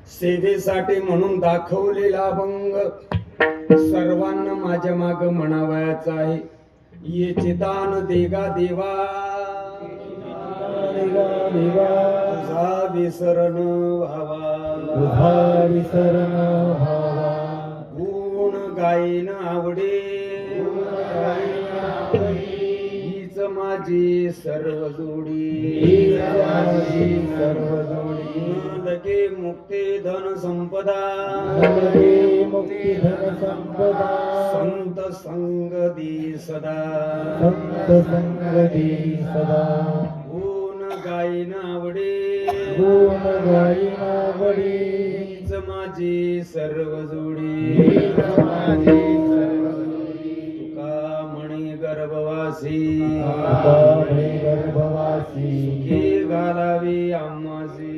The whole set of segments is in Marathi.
सेवेसाठी म्हणून दाखवलेला अभंग सर्वांना माझ्या माग म्हणावयाचा आहे. ये चिदान देगा देवा तुझा विसरण व्हावा, गुण गायन आवडे हीच माझी सर्व जोडी, लगे मुक्ती धन संपदा, संत संग दी सदा, गुण गायन आवडे हीच माझी सर्व जोडी, तुका म्हणे गर्भवासी सुखी घालावी आम्हासी,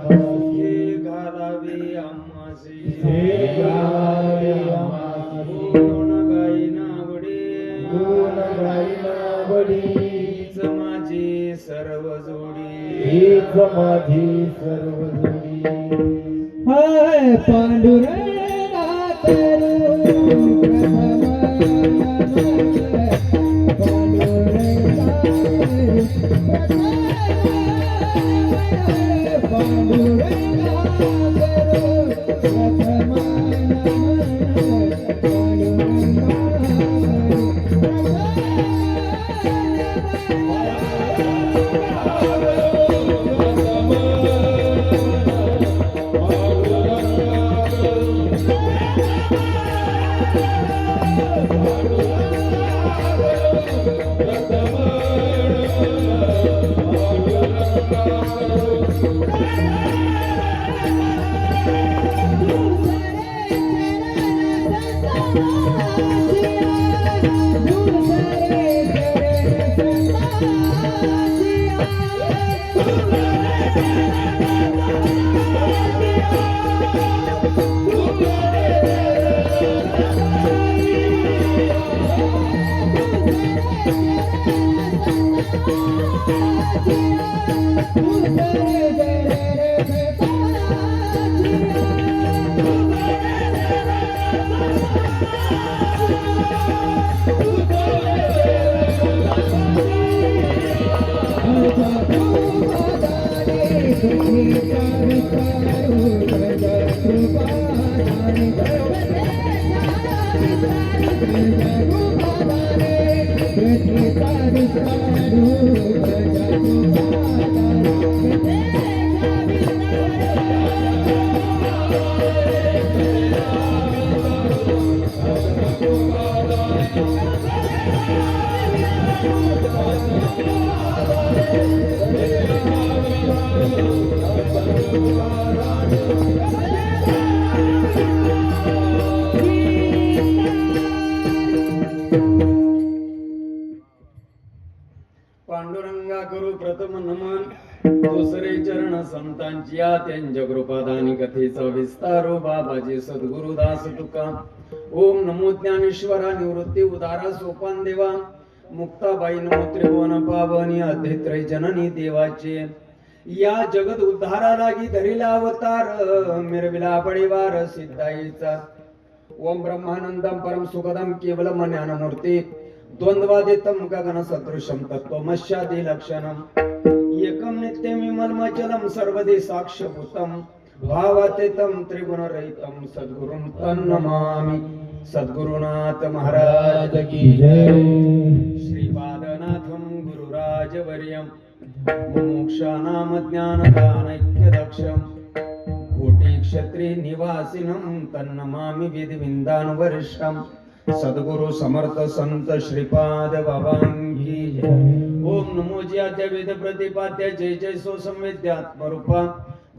सुखी घालावी आम्हासी, गुण गायन आवडे हीच माझी सर्व जोडी, हाय पांडुरंगा करू पांडुरंगा करू प्रथम नमन, दुसरे चरण संतांची या त्यांच्या कृपादानी कथेचा विस्तारो बाबाजी सद्गुरुदास तुका. ओम नमो ज्ञानेश्वरा निवृत्ती उदारा सोपान देवा, मुक्ताबाई नमो त्रिभुवन पावनी अध्यत्रै जननी देवाचे. या जगत उद्धारा लागी धरिला अवतार, मिरविला परिवार सिद्धाईचा. ओम ब्रह्मानंदम परम सुखदम केवलम ज्ञानमूर्ती, द्वंद्वादितम गगन सदृशम तत्वमस्यादि लक्षणम, एकम नित्यम विमलमचलम सर्वदे साक्ष्यभूतम, भावातीतम त्रिगुणरहितम सद्गुरुं तन्नमामि. सद्गुरुनाथ महाराज की जय. श्रीपादनाथम गुरुराजवर्यम मोक्षानाम ज्ञानदानैक्यदक्षम, कोटि क्षत्रि निवासिनं तन्नमामि विधिविंदान वरिष्ठम. सद्गुरु समर्थ संत श्रीपाद बाबांकी जय. ओम नमो ज्याद्य वेद प्रतिपाद्य जय जय सो संवेद्यात्म रूपा,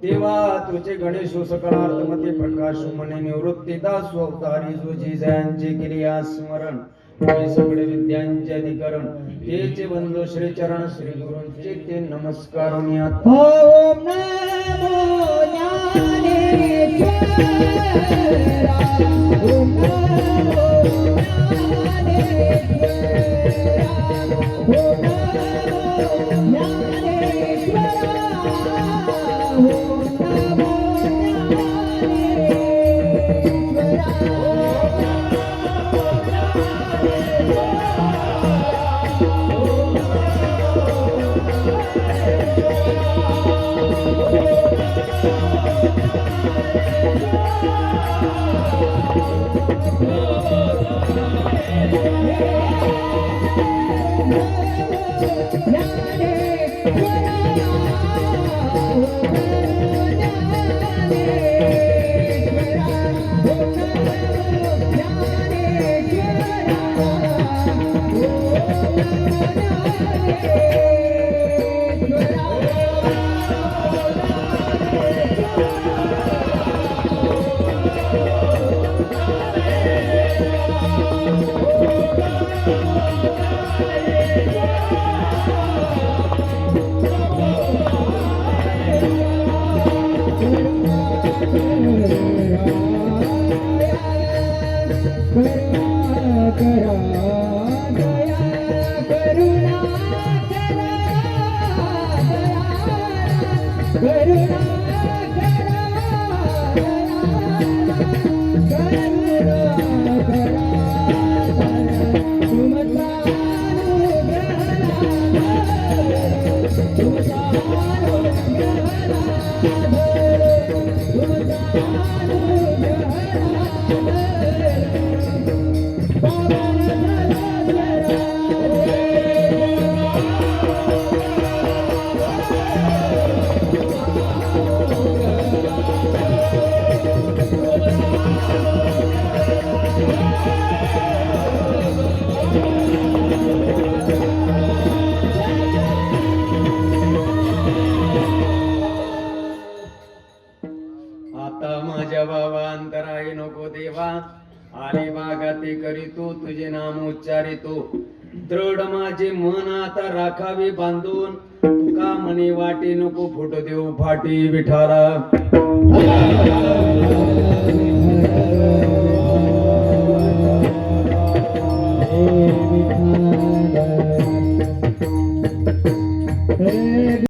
देवा तुझे गणेशो सकलार्थमते प्रकाश मने निवृत्ती दास अवतारी तुझी जयांचे क्रिया स्मरण, हे सगळे विद्यांचे अधिकरण, तेचे बंधू श्री चरण श्री गुरूंचे ते नमस्कार. ओम नमो ज्ञानेश्वरा, ओम नमो ज्ञानेश्वरा, ओम नमो ज्ञानेश्वरा. आता माझ्या बाबा अंतराई नको देवा, आले बागाते करीतो तुझे नाम उच्चारितो. दृढ माझे मन आता राखावे बांधून, तुका मने वाटे नको फुट देऊ फाटी विठाला.